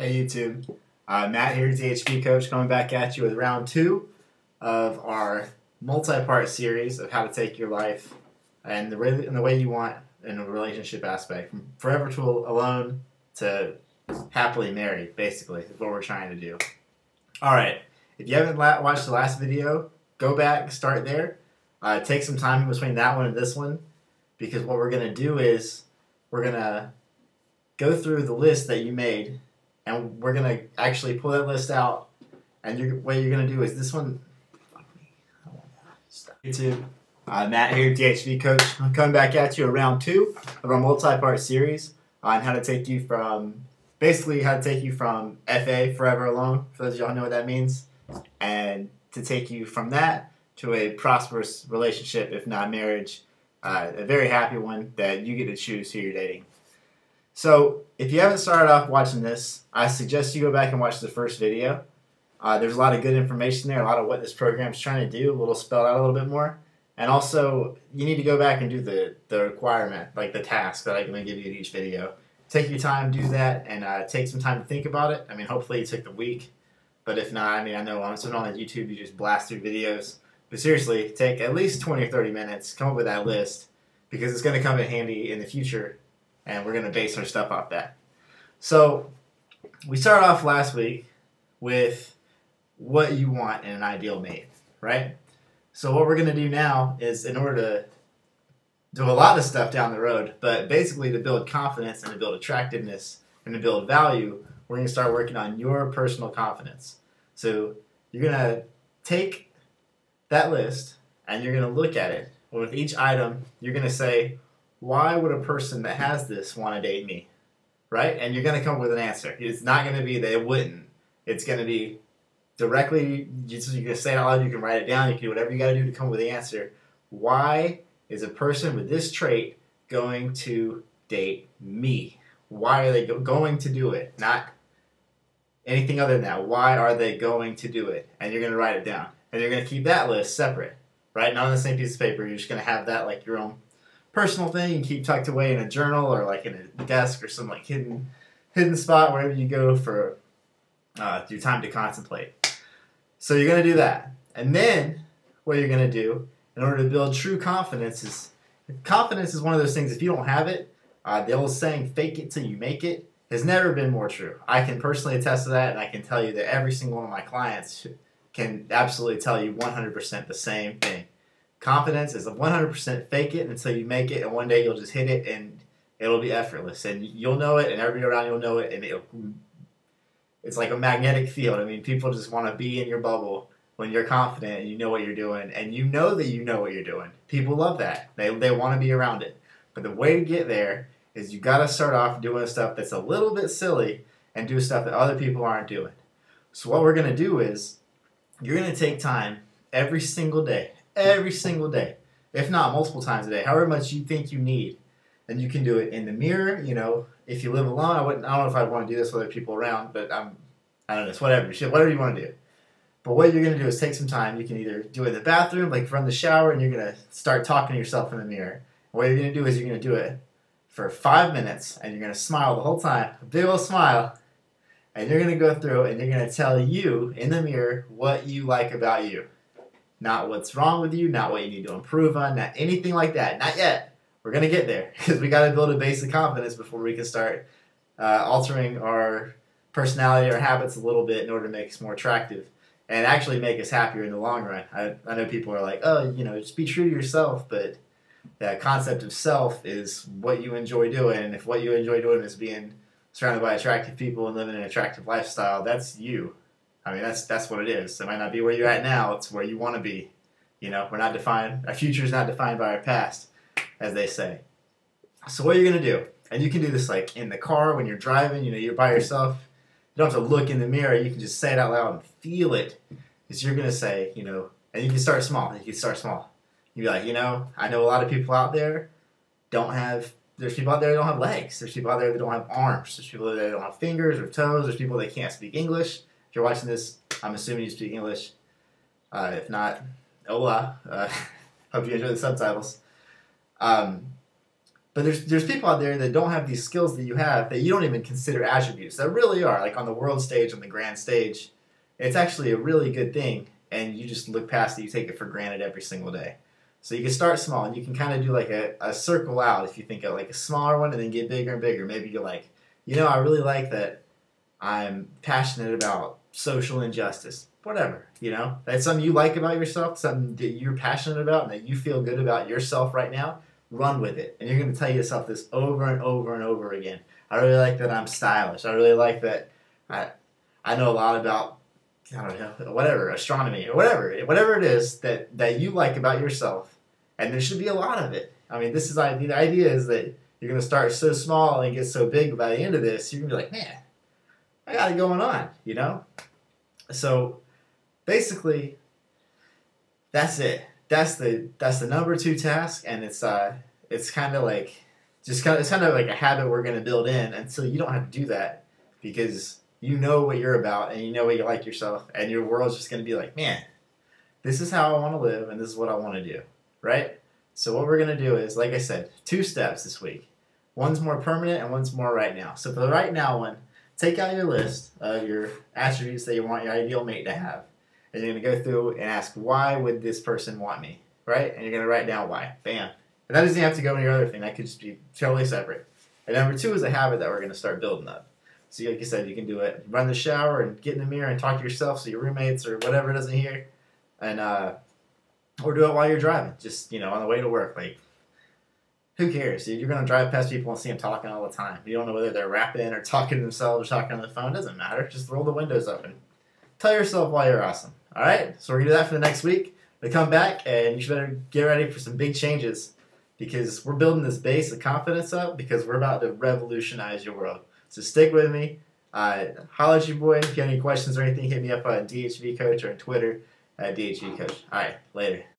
Hey YouTube, Matt here, DHV Coach, coming back at you with round 2 of our multi-part series of how to take your life and the way you want in a relationship aspect, from forever to alone to happily married, basically, is what we're trying to do. Alright, if you haven't watched the last video, go back, start there. Take some time in between that one and this one, because what we're going to do is we're going to go through the list that you made. And we're going to actually pull that list out, and what you're going to do is this one. YouTube, Matt here, DHV Coach. I'm coming back at you at round 2 of our multi-part series on how to take you from, basically how to take you from FA, forever alone, for those of y'all who know what that means, and to take you from that to a prosperous relationship, if not marriage, a very happy one that you get to choose who you're dating. So, if you haven't started off watching this, I suggest you go back and watch the first video. There's a lot of good information there, a lot of what this program is trying to do, a little spelled out a little bit more. And also, you need to go back and do the requirement, like the task that I'm going to give you in each video. Take your time, do that, and take some time to think about it. I mean, hopefully you took the week. But if not, I mean, I know on YouTube you just blast through videos. But seriously, take at least 20 or 30 minutes, come up with that list, because it's going to come in handy in the future. And we're going to base our stuff off that. So, we started off last week with what you want in an ideal mate, right? So what we're going to do now is, in order to do a lot of stuff down the road, but basically to build confidence and to build attractiveness and to build value, we're going to start working on your personal confidence. So you're going to take that list and you're going to look at it. With each item, you're going to say, why would a person that has this want to date me? Right? And you're going to come up with an answer. It's not going to be that it wouldn't. It's going to be directly, you're going to say it out loud, you can write it down, you can do whatever you got to do to come up with the answer. Why is a person with this trait going to date me? Why are they going to do it? Not anything other than that. Why are they going to do it? And you're going to write it down. And you're going to keep that list separate. Right? Not on the same piece of paper. You're just going to have that like your own personal thing. You can keep tucked away in a journal or like in a desk or some like hidden spot wherever you go for your time to contemplate. So you're going to do that. And then what you're going to do in order to build true confidence is one of those things, if you don't have it, the old saying, fake it till you make it, has never been more true. I can personally attest to that, and I can tell you that every single one of my clients can absolutely tell you 100% the same thing. Confidence is a 100% fake it until you make it, and one day you'll just hit it and it'll be effortless. And you'll know it, and everybody around you'll know it, and it's like a magnetic field. I mean, people just want to be in your bubble when you're confident and you know what you're doing, and you know that you know what you're doing. People love that. They want to be around it. But the way to get there is you got to start off doing stuff that's a little bit silly and do stuff that other people aren't doing. So what we're going to do is you're going to take time every single day, if not multiple times a day, however much you think you need. And you can do it in the mirror. You know, if you live alone, I don't know if I want to do this with other people around, but I don't know, it's whatever you want to do. But what you're going to do is take some time. You can either do it in the bathroom, like run the shower, and you're going to start talking to yourself in the mirror. What you're going to do is you're going to do it for 5 minutes, and you're going to smile the whole time, a big old smile, and you're going to go through and you're going to tell you in the mirror what you like about you. Not what's wrong with you, not what you need to improve on, not anything like that. Not yet. We're going to get there, because we got to build a base of confidence before we can start altering our personality, our habits a little bit in order to make us more attractive and actually make us happier in the long run. I know people are like, oh, you know, just be true to yourself, but that concept of self is what you enjoy doing, and if what you enjoy doing is being surrounded by attractive people and living an attractive lifestyle, that's you. I mean, that's what it is. It might not be where you're at now, it's where you want to be. You know, our future is not defined by our past, as they say. So what you're going to do, and you can do this like in the car when you're driving, you know, you're by yourself. You don't have to look in the mirror. You can just say it out loud and feel it. Because you're going to say, you know, and you can start small. You'd be like, you know, I know a lot of people out there there's people out there that don't have legs. There's people out there that don't have arms. There's people out there that don't have fingers or toes. There's people that can't speak English. If you're watching this, I'm assuming you speak English. If not, hola. Hope you enjoy the subtitles. But there's people out there that don't have these skills that you have that you don't even consider attributes that really are like on the world stage, on the grand stage. It's actually a really good thing, and you just look past it. You take it for granted every single day. So you can start small, and you can kind of do like a circle out if you think of like a smaller one, and then get bigger and bigger. Maybe you're like, I really like that I'm passionate about social injustice. Whatever, that's something you like about yourself, something that you're passionate about, and that you feel good about yourself right now. Run with it. And you're going to tell yourself this over and over and over again. I really like that I'm stylish. I really like that I know a lot about, I don't know, whatever, astronomy or whatever it is that you like about yourself. And there should be a lot of it. I mean, the idea is that you're going to start so small and get so big by the end of this, you're going to be like, man, I got it going on, So basically, that's it. That's the number 2 task, and it's kind of like it's kind of like a habit we're gonna build in until you don't have to do that, because you know what you're about and you know what you like yourself, and your world's just gonna be like, man, this is how I want to live and this is what I want to do, right? So what we're gonna do is, like I said, 2 steps this week. One's more permanent and one's more right now. So for the right now one, take out your list of your attributes that you want your ideal mate to have. And you're going to go through and ask, why would this person want me, right? And you're going to write down why. Bam. And that doesn't have to go in your other thing. That could just be totally separate. And number 2 is a habit that we're going to start building up. So like you said, you can do it. Run the shower and get in the mirror and talk to yourself so your roommates or whatever doesn't hear. And or do it while you're driving, just, on the way to work. Like, who cares, dude? You're going to drive past people and see them talking all the time. You don't know whether they're rapping or talking to themselves or talking on the phone. It doesn't matter. Just roll the windows open. Tell yourself why you're awesome. All right? So we're going to do that for the next week. We come back, and you should better get ready for some big changes, because we're building this base of confidence up, because we're about to revolutionize your world. So stick with me. Holla at your boy. If you have any questions or anything, hit me up on DHV Coach or on Twitter at DHV Coach. All right, later.